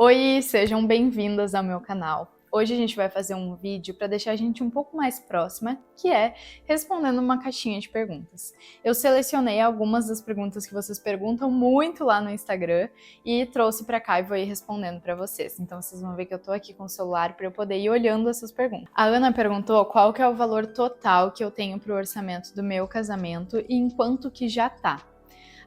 Oi, sejam bem-vindas ao meu canal. Hoje a gente vai fazer um vídeo para deixar a gente um pouco mais próxima, que é respondendo uma caixinha de perguntas. Eu selecionei algumas das perguntas que vocês perguntam muito lá no Instagram e trouxe para cá e vou ir respondendo para vocês. Então vocês vão ver que eu tô aqui com o celular para eu poder ir olhando essas perguntas. A Ana perguntou qual que é o valor total que eu tenho para o orçamento do meu casamento e em quanto que já tá.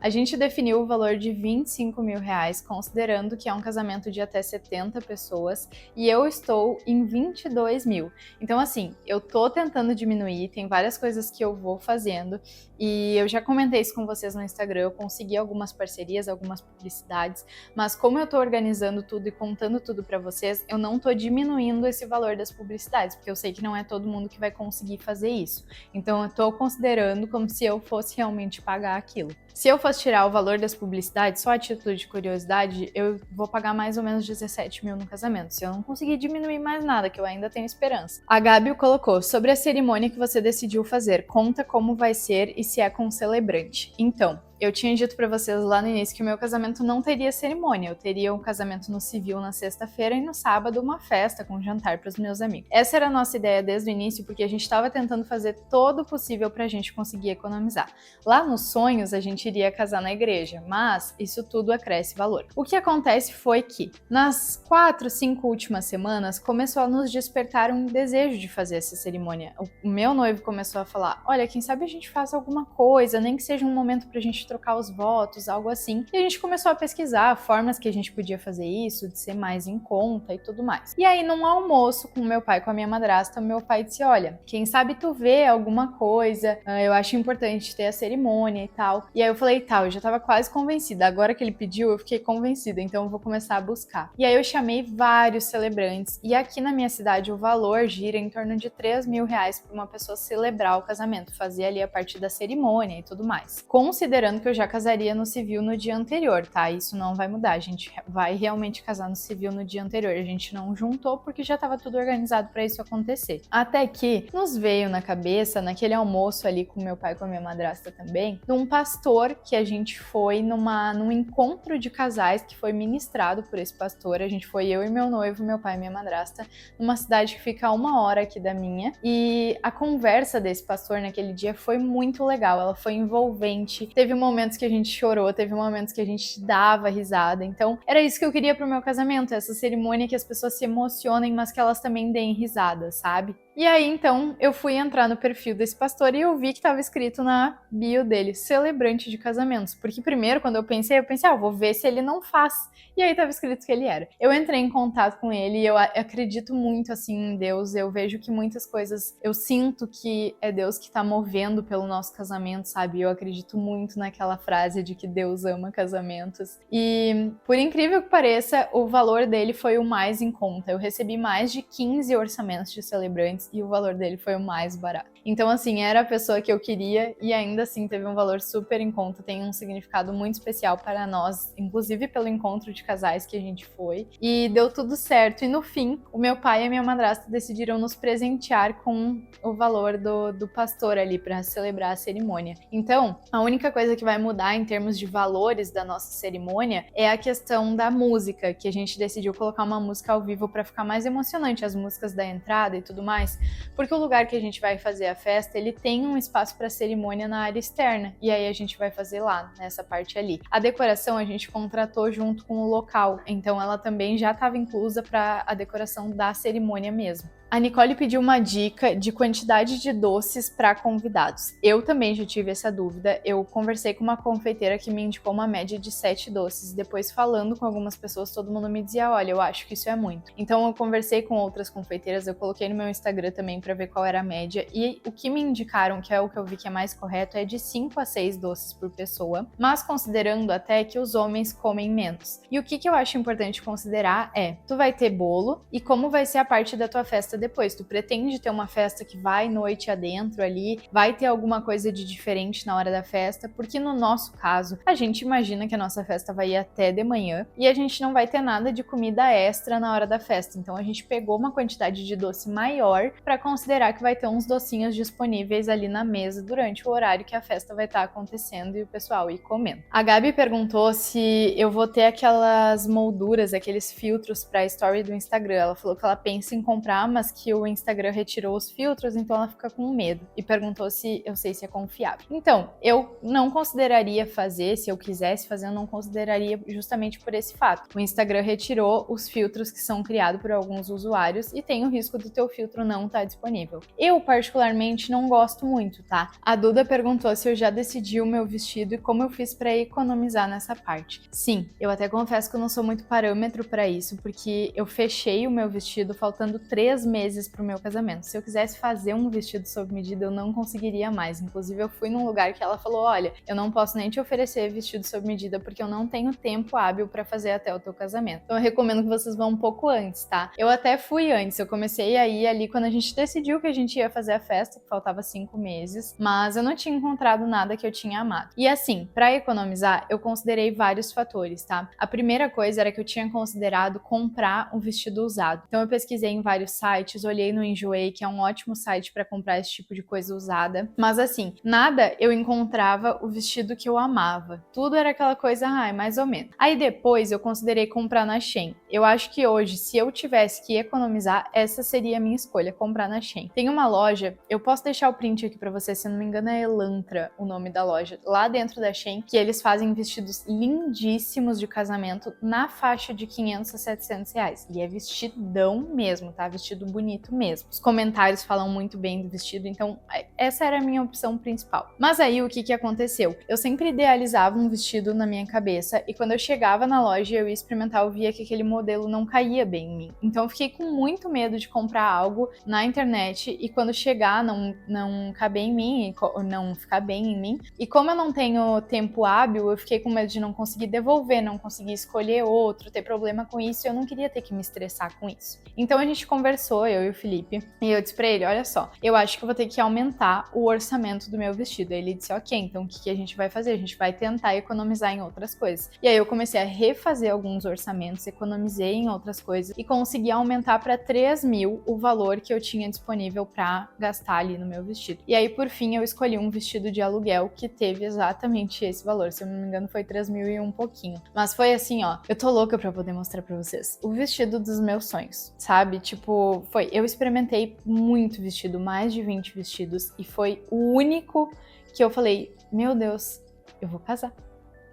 A gente definiu o valor de R$ 25 mil, considerando que é um casamento de até 70 pessoas, e eu estou em 22 mil. Então, assim, eu tô tentando diminuir, tem várias coisas que eu vou fazendo, e eu já comentei isso com vocês no Instagram, eu consegui algumas parcerias, algumas publicidades, mas como eu tô organizando tudo e contando tudo pra vocês, eu não tô diminuindo esse valor das publicidades, porque eu sei que não é todo mundo que vai conseguir fazer isso. Então, eu tô considerando como se eu fosse realmente pagar aquilo. Se eu fosse tirar o valor das publicidades, só a título de curiosidade, eu vou pagar mais ou menos 17 mil no casamento. Se eu não conseguir diminuir mais nada, que eu ainda tenho esperança. A Gabi colocou, sobre a cerimônia que você decidiu fazer, conta como vai ser e se é com celebrante. Então, eu tinha dito pra vocês lá no início que o meu casamento não teria cerimônia, eu teria um casamento no civil na sexta-feira e no sábado uma festa com jantar pros meus amigos. Essa era a nossa ideia desde o início, porque a gente estava tentando fazer todo o possível pra gente conseguir economizar. Lá nos sonhos a gente iria casar na igreja, mas isso tudo acresce valor. O que acontece foi que, nas 4, 5 últimas semanas, começou a nos despertar um desejo de fazer essa cerimônia. O meu noivo começou a falar, olha, quem sabe a gente faça alguma coisa, nem que seja um momento pra gente trocar os votos, algo assim. E a gente começou a pesquisar formas que a gente podia fazer isso, de ser mais em conta e tudo mais. E aí, num almoço com meu pai e com a minha madrasta, meu pai disse, olha, quem sabe tu vê alguma coisa, eu acho importante ter a cerimônia e tal. E aí eu falei, tá, eu já tava quase convencida. Agora que ele pediu, eu fiquei convencida, então eu vou começar a buscar. E aí eu chamei vários celebrantes, e aqui na minha cidade o valor gira em torno de R$ 3 mil para uma pessoa celebrar o casamento, fazer ali a parte da cerimônia e tudo mais. Considerando que eu já casaria no civil no dia anterior, tá? Isso não vai mudar, a gente vai realmente casar no civil no dia anterior. A gente não juntou porque já tava tudo organizado para isso acontecer. Até que nos veio na cabeça, naquele almoço ali com meu pai e com a minha madrasta também, de um pastor que a gente foi num encontro de casais que foi ministrado por esse pastor. A gente foi eu e meu noivo, meu pai e minha madrasta, numa cidade que fica a 1 hora aqui da minha, e a conversa desse pastor naquele dia foi muito legal, ela foi envolvente, teve momentos que a gente chorou, teve momentos que a gente dava risada, então era isso que eu queria pro meu casamento, essa cerimônia que as pessoas se emocionem, mas que elas também deem risada, sabe? E aí, então, eu fui entrar no perfil desse pastor e eu vi que estava escrito na bio dele, celebrante de casamentos. Porque primeiro, quando eu pensei, vou ver se ele não faz. E aí estava escrito que ele era. Eu entrei em contato com ele e eu acredito muito, assim, em Deus. Eu vejo que muitas coisas, eu sinto que é Deus que tá movendo pelo nosso casamento, sabe? Eu acredito muito naquela frase de que Deus ama casamentos. E, por incrível que pareça, o valor dele foi o mais em conta. Eu recebi mais de 15 orçamentos de celebrantes e o valor dele foi o mais barato. Então, assim, era a pessoa que eu queria e ainda assim teve um valor super em conta, tem um significado muito especial para nós, inclusive pelo encontro de casais que a gente foi. E deu tudo certo. E no fim, o meu pai e a minha madrasta decidiram nos presentear com o valor do pastor ali para celebrar a cerimônia. Então, a única coisa que vai mudar em termos de valores da nossa cerimônia é a questão da música, que a gente decidiu colocar uma música ao vivo para ficar mais emocionante, as músicas da entrada e tudo mais, porque o lugar que a gente vai fazer a festa, ele tem um espaço para cerimônia na área externa, e aí a gente vai fazer lá, nessa parte ali. A decoração a gente contratou junto com o local, então ela também já estava inclusa para a decoração da cerimônia mesmo. A Nicole pediu uma dica de quantidade de doces para convidados. Eu também já tive essa dúvida. Eu conversei com uma confeiteira que me indicou uma média de 7 doces. Depois, falando com algumas pessoas, todo mundo me dizia, olha, eu acho que isso é muito. Então, eu conversei com outras confeiteiras, eu coloquei no meu Instagram também para ver qual era a média. E o que me indicaram, que é o que eu vi que é mais correto, é de 5 a 6 doces por pessoa, mas considerando até que os homens comem menos. E o que eu acho importante considerar é, tu vai ter bolo, e como vai ser a parte da tua festa depois. Tu pretende ter uma festa que vai noite adentro ali, vai ter alguma coisa de diferente na hora da festa, porque no nosso caso, a gente imagina que a nossa festa vai ir até de manhã e a gente não vai ter nada de comida extra na hora da festa. Então a gente pegou uma quantidade de doce maior para considerar que vai ter uns docinhos disponíveis ali na mesa durante o horário que a festa vai estar acontecendo e o pessoal ir comendo. A Gabi perguntou se eu vou ter aquelas molduras, aqueles filtros para a story do Instagram. Ela falou que ela pensa em comprar, mas que o Instagram retirou os filtros, então ela fica com medo. E perguntou se eu sei se é confiável. Então, eu não consideraria fazer, se eu quisesse fazer, eu não consideraria justamente por esse fato. O Instagram retirou os filtros que são criados por alguns usuários e tem o risco do teu filtro não estar disponível. Eu, particularmente, não gosto muito, tá? A Duda perguntou se eu já decidi o meu vestido e como eu fiz para economizar nessa parte. Sim, eu até confesso que eu não sou muito parâmetro para isso, porque eu fechei o meu vestido faltando 3 meses pro meu casamento. Se eu quisesse fazer um vestido sob medida, eu não conseguiria mais. Inclusive, eu fui num lugar que ela falou, olha, eu não posso nem te oferecer vestido sob medida, porque eu não tenho tempo hábil para fazer até o teu casamento. Então eu recomendo que vocês vão um pouco antes, tá? Eu até fui antes, eu comecei a ir ali quando a gente decidiu que a gente ia fazer a festa, que faltava 5 meses, mas eu não tinha encontrado nada que eu tinha amado. E assim, para economizar, eu considerei vários fatores, tá? A primeira coisa era que eu tinha considerado comprar um vestido usado. Então eu pesquisei em vários sites, olhei no Enjoei, que é um ótimo site para comprar esse tipo de coisa usada, mas assim, nada eu encontrava o vestido que eu amava. Tudo era aquela coisa, ai, mais ou menos. Aí depois eu considerei comprar na Shein. Eu acho que hoje, se eu tivesse que economizar, essa seria a minha escolha, comprar na Shein. Tem uma loja, eu posso deixar o print aqui pra você, se não me engano é Elantra o nome da loja, lá dentro da Shein, que eles fazem vestidos lindíssimos de casamento na faixa de 500 a 700 reais. E é vestidão mesmo, tá? Vestido bonito mesmo. Os comentários falam muito bem do vestido, então essa era a minha opção principal. Mas aí o que aconteceu? Eu sempre idealizava um vestido na minha cabeça e quando eu chegava na loja e eu ia experimentar, eu via que aquele modelo não caía bem em mim. Então eu fiquei com muito medo de comprar algo na internet e quando chegar não caber em mim, não ficar bem em mim. E como eu não tenho tempo hábil, eu fiquei com medo de não conseguir devolver, não conseguir escolher outro, ter problema com isso, e eu não queria ter que me estressar com isso. Então a gente conversou, eu e o Felipe, e eu disse pra ele, olha só, eu acho que eu vou ter que aumentar o orçamento do meu vestido. Aí ele disse, ok, então o que a gente vai fazer? A gente vai tentar economizar em outras coisas. E aí eu comecei a refazer alguns orçamentos, economizei em outras coisas e consegui aumentar para 3 mil o valor que eu tinha disponível para gastar ali no meu vestido. E aí, por fim, eu escolhi um vestido de aluguel que teve exatamente esse valor. Se eu não me engano, foi 3 mil e um pouquinho. Mas foi assim, ó, eu tô louca pra poder mostrar pra vocês. O vestido dos meus sonhos, sabe? Tipo, eu experimentei muito vestido, mais de 20 vestidos, e foi o único que eu falei, meu Deus, eu vou casar.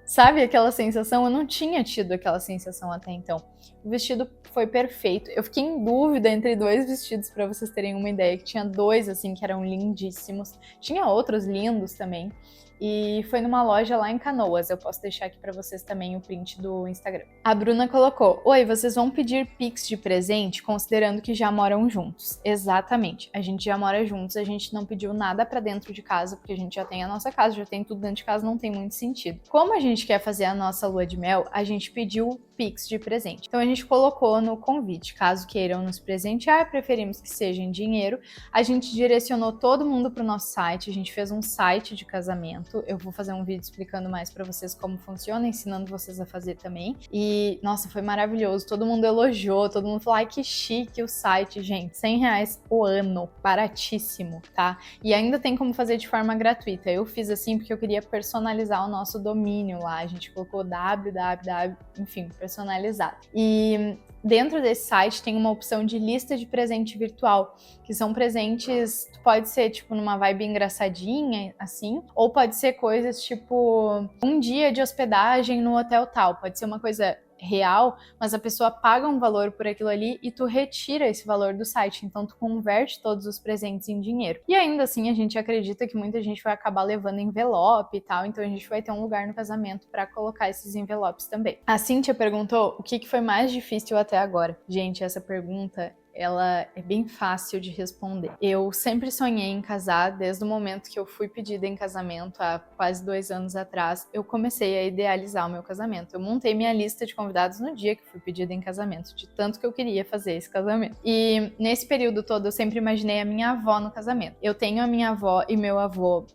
Sabe aquela sensação? Eu não tinha tido aquela sensação até então. O vestido foi perfeito. Eu fiquei em dúvida entre 2 vestidos, para vocês terem uma ideia, que tinha 2, assim, que eram lindíssimos. Tinha outros lindos também. E foi numa loja lá em Canoas. Eu posso deixar aqui pra vocês também o print do Instagram. A Bruna colocou, oi, vocês vão pedir Pix de presente considerando que já moram juntos. Exatamente, a gente já mora juntos, a gente não pediu nada pra dentro de casa, porque a gente já tem a nossa casa, já tem tudo dentro de casa, não tem muito sentido. Como a gente quer fazer a nossa lua de mel, a gente pediu Pix de presente. Então a gente colocou no convite, caso queiram nos presentear, preferimos que seja em dinheiro. A gente direcionou todo mundo pro nosso site, a gente fez um site de casamento. Eu vou fazer um vídeo explicando mais pra vocês como funciona, ensinando vocês a fazer também. E, nossa, foi maravilhoso. Todo mundo elogiou, todo mundo falou, ai, que chique o site, gente. R$100 o ano, baratíssimo, tá? E ainda tem como fazer de forma gratuita. Eu fiz assim porque eu queria personalizar o nosso domínio lá. A gente colocou www, enfim, personalizado. E dentro desse site tem uma opção de lista de presente virtual, que são presentes, pode ser tipo numa vibe engraçadinha, assim, ou pode ser coisas tipo um dia de hospedagem no hotel tal, pode ser uma coisa real, mas a pessoa paga um valor por aquilo ali e tu retira esse valor do site, então tu converte todos os presentes em dinheiro. E ainda assim a gente acredita que muita gente vai acabar levando envelope e tal, então a gente vai ter um lugar no casamento para colocar esses envelopes também. A Cíntia perguntou o que foi mais difícil até agora. Gente, essa pergunta ela é bem fácil de responder. Eu sempre sonhei em casar, desde o momento que eu fui pedida em casamento, há quase 2 anos atrás, eu comecei a idealizar o meu casamento. Eu montei minha lista de convidados no dia que fui pedida em casamento, de tanto que eu queria fazer esse casamento. E nesse período todo eu sempre imaginei a minha avó no casamento. Eu tenho a minha avó e meu avô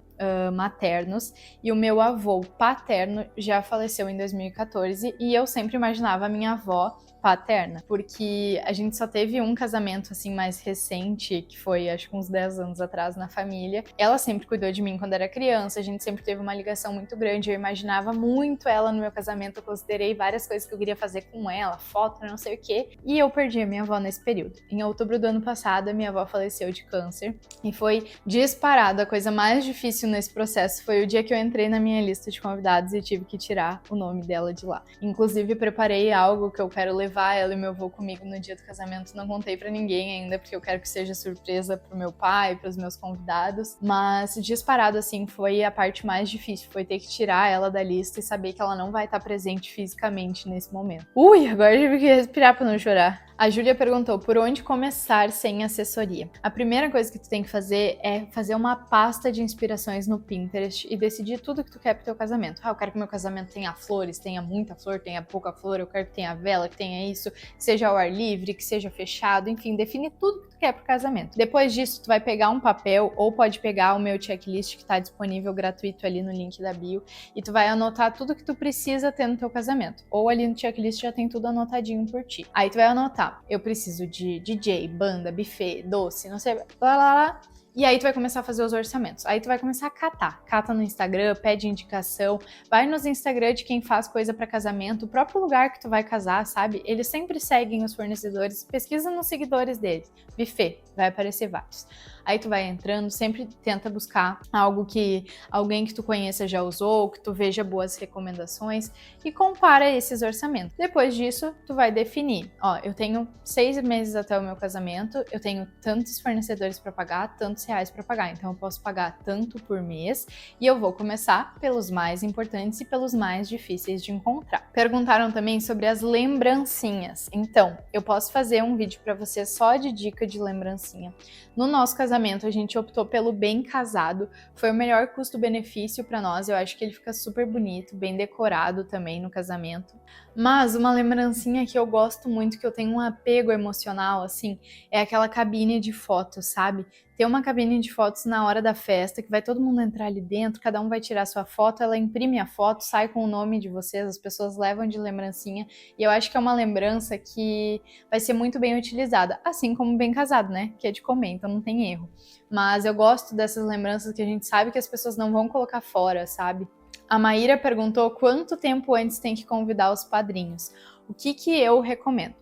maternos, e o meu avô paterno já faleceu em 2014, e eu sempre imaginava a minha avó paterna, porque a gente só teve um casamento assim mais recente, que foi acho que uns 10 anos atrás na família. Ela sempre cuidou de mim quando era criança, a gente sempre teve uma ligação muito grande, eu imaginava muito ela no meu casamento, eu considerei várias coisas que eu queria fazer com ela, foto, não sei o que, e eu perdi a minha avó nesse período. Em outubro do ano passado, a minha avó faleceu de câncer, e foi disparado a coisa mais difícil nesse processo foi o dia que eu entrei na minha lista de convidados e tive que tirar o nome dela de lá. Inclusive, preparei algo que eu quero levar ela e meu avô comigo no dia do casamento. Não contei pra ninguém ainda, porque eu quero que seja surpresa pro meu pai, pros meus convidados. Mas, disparado, assim, foi a parte mais difícil. Foi ter que tirar ela da lista e saber que ela não vai estar presente fisicamente nesse momento. Ui, agora eu tive que respirar pra não chorar. A Júlia perguntou, por onde começar sem assessoria? A primeira coisa que tu tem que fazer é fazer uma pasta de inspirações no Pinterest e decidir tudo que tu quer pro teu casamento. Eu quero que meu casamento tenha flores, tenha muita flor, tenha pouca flor, eu quero que tenha vela, que tenha isso, que seja ao ar livre, que seja fechado, enfim, define tudo que tu quer pro casamento. Depois disso, tu vai pegar um papel ou pode pegar o meu checklist que tá disponível gratuito ali no link da bio e tu vai anotar tudo que tu precisa ter no teu casamento. Ou ali no checklist já tem tudo anotadinho por ti. Aí tu vai anotar, eu preciso de DJ, banda, buffet, doce, não sei, lá, lá, lá. E aí tu vai começar a fazer os orçamentos. Aí tu vai começar a catar. Cata no Instagram, pede indicação, vai nos Instagram de quem faz coisa pra casamento, o próprio lugar que tu vai casar, sabe? Eles sempre seguem os fornecedores, pesquisa nos seguidores deles. Buffet, vai aparecer vários. Aí tu vai entrando, sempre tenta buscar algo que alguém que tu conheça já usou, que tu veja boas recomendações e compara esses orçamentos. Depois disso, tu vai definir, ó, eu tenho 6 meses até o meu casamento, eu tenho tantos fornecedores para pagar, tantos reais para pagar, então eu posso pagar tanto por mês e eu vou começar pelos mais importantes e pelos mais difíceis de encontrar. Perguntaram também sobre as lembrancinhas. Então, eu posso fazer um vídeo para você só de dica de lembrancinha. No nosso casamento, a gente optou pelo bem casado, foi o melhor custo-benefício para nós, eu acho que ele fica super bonito, bem decorado também no casamento. Mas uma lembrancinha que eu gosto muito, que eu tenho um apego emocional, assim, é aquela cabine de fotos, sabe? Ter uma cabine de fotos na hora da festa, que vai todo mundo entrar ali dentro, cada um vai tirar sua foto, ela imprime a foto, sai com o nome de vocês, as pessoas levam de lembrancinha, e eu acho que é uma lembrança que vai ser muito bem utilizada, assim como bem casado, né? Que é de comer, então não tem erro. Mas eu gosto dessas lembranças que a gente sabe que as pessoas não vão colocar fora, sabe? A Maíra perguntou quanto tempo antes tem que convidar os padrinhos. O que eu recomendo?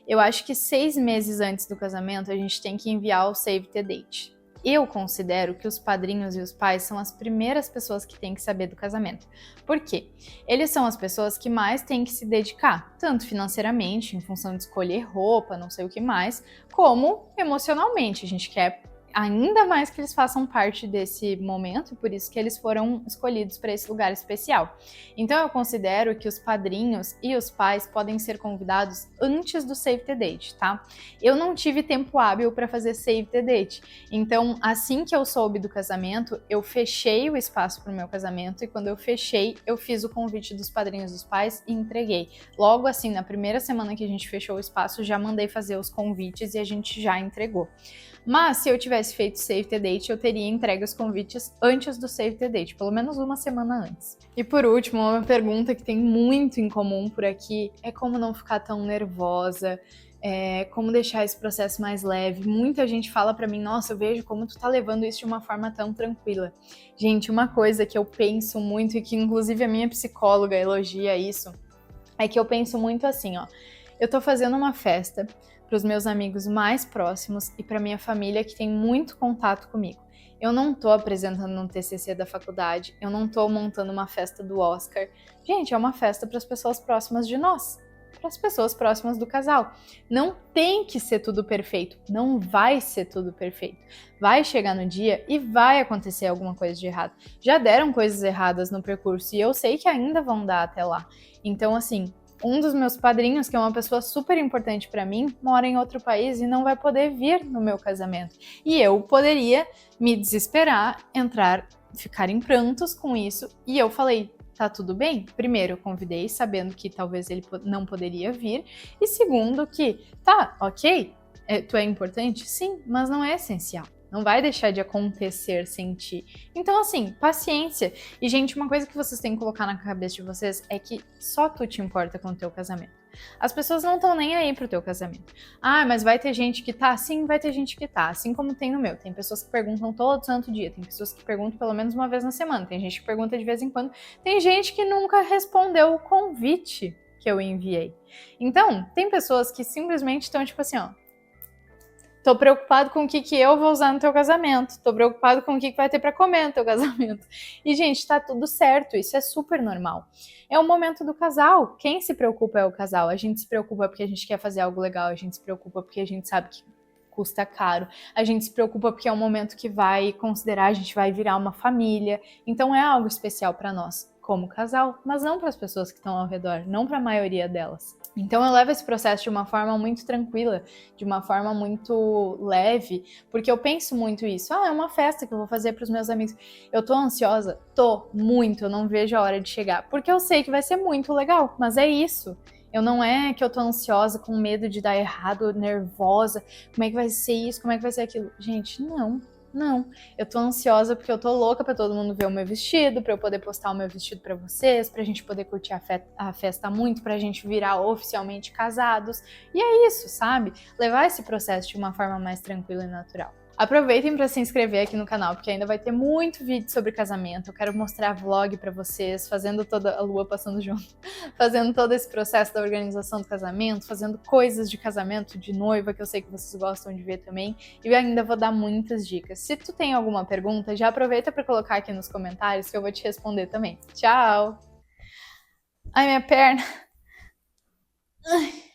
Eu acho que 6 meses antes do casamento a gente tem que enviar o Save the Date. Eu considero que os padrinhos e os pais são as primeiras pessoas que têm que saber do casamento. Por quê? Eles são as pessoas que mais têm que se dedicar, tanto financeiramente, em função de escolher roupa, não sei o que mais, como emocionalmente. A gente quer ainda mais que eles façam parte desse momento, e por isso que eles foram escolhidos para esse lugar especial. Então eu considero que os padrinhos e os pais podem ser convidados antes do Save the Date, tá? Eu não tive tempo hábil para fazer Save the Date, então assim que eu soube do casamento, eu fechei o espaço para o meu casamento, e quando eu fechei, eu fiz o convite dos padrinhos e dos pais e entreguei. Logo assim, na primeira semana que a gente fechou o espaço, já mandei fazer os convites e a gente já entregou. Mas se eu tivesse feito Save the Date, eu teria entregue os convites antes do Save the Date, pelo menos uma semana antes. E por último, uma pergunta que tem muito em comum por aqui é como não ficar tão nervosa, como deixar esse processo mais leve. Muita gente fala pra mim, nossa, eu vejo como tu tá levando isso de uma forma tão tranquila. Gente, uma coisa que eu penso muito e que inclusive a minha psicóloga elogia isso, é que eu penso muito assim, ó, eu tô fazendo uma festa para os meus amigos mais próximos e para minha família que tem muito contato comigo. Eu não tô apresentando um TCC da faculdade, eu não tô montando uma festa do Oscar. Gente, é uma festa para as pessoas próximas de nós, para as pessoas próximas do casal. Não tem que ser tudo perfeito, não vai ser tudo perfeito. Vai chegar no dia e vai acontecer alguma coisa de errado. Já deram coisas erradas no percurso e eu sei que ainda vão dar até lá. Então, assim, Um dos meus padrinhos, que é uma pessoa super importante para mim, mora em outro país e não vai poder vir no meu casamento. E eu poderia me desesperar, ficar em prantos com isso, e eu falei: tá tudo bem? Primeiro, eu convidei sabendo que talvez ele não poderia vir, e segundo, que tá, ok, tu é importante? Sim, mas não é essencial. Não vai deixar de acontecer sem ti. Então, assim, paciência. E, gente, uma coisa que vocês têm que colocar na cabeça de vocês é que só tu te importa com o teu casamento. As pessoas não estão nem aí pro teu casamento. Ah, mas vai ter gente que tá? Sim, vai ter gente que tá. Assim como tem no meu. Tem pessoas que perguntam todo santo dia. Tem pessoas que perguntam pelo menos uma vez na semana. Tem gente que pergunta de vez em quando. Tem gente que nunca respondeu o convite que eu enviei. Então, tem pessoas que simplesmente estão tipo assim, ó. Tô preocupado com o que eu vou usar no teu casamento. Tô preocupado com o que vai ter para comer no teu casamento. E, gente, tá tudo certo. Isso é super normal. É o momento do casal. Quem se preocupa é o casal. A gente se preocupa porque a gente quer fazer algo legal. A gente se preocupa porque a gente sabe que custa caro. A gente se preocupa porque é um momento que vai considerar, a gente vai virar uma família. Então é algo especial para nós, como casal, mas não para as pessoas que estão ao redor, não para a maioria delas. Então eu levo esse processo de uma forma muito tranquila, de uma forma muito leve, porque eu penso muito isso. Ah, é uma festa que eu vou fazer para os meus amigos. Eu tô ansiosa? Tô, muito, eu não vejo a hora de chegar, porque eu sei que vai ser muito legal, mas é isso. Eu não é que eu tô ansiosa, com medo de dar errado, nervosa, como é que vai ser isso, como é que vai ser aquilo. Gente, não. Não, eu tô ansiosa porque eu tô louca pra todo mundo ver o meu vestido, pra eu poder postar o meu vestido pra vocês, pra gente poder curtir a festa muito, pra gente virar oficialmente casados. E é isso, sabe? Levar esse processo de uma forma mais tranquila e natural. Aproveitem para se inscrever aqui no canal, porque ainda vai ter muito vídeo sobre casamento. Eu quero mostrar vlog para vocês, fazendo toda a lua passando junto, fazendo todo esse processo da organização do casamento, fazendo coisas de casamento, de noiva, que eu sei que vocês gostam de ver também. E eu ainda vou dar muitas dicas. Se tu tem alguma pergunta, já aproveita para colocar aqui nos comentários que eu vou te responder também. Tchau! Ai, minha perna! Ai.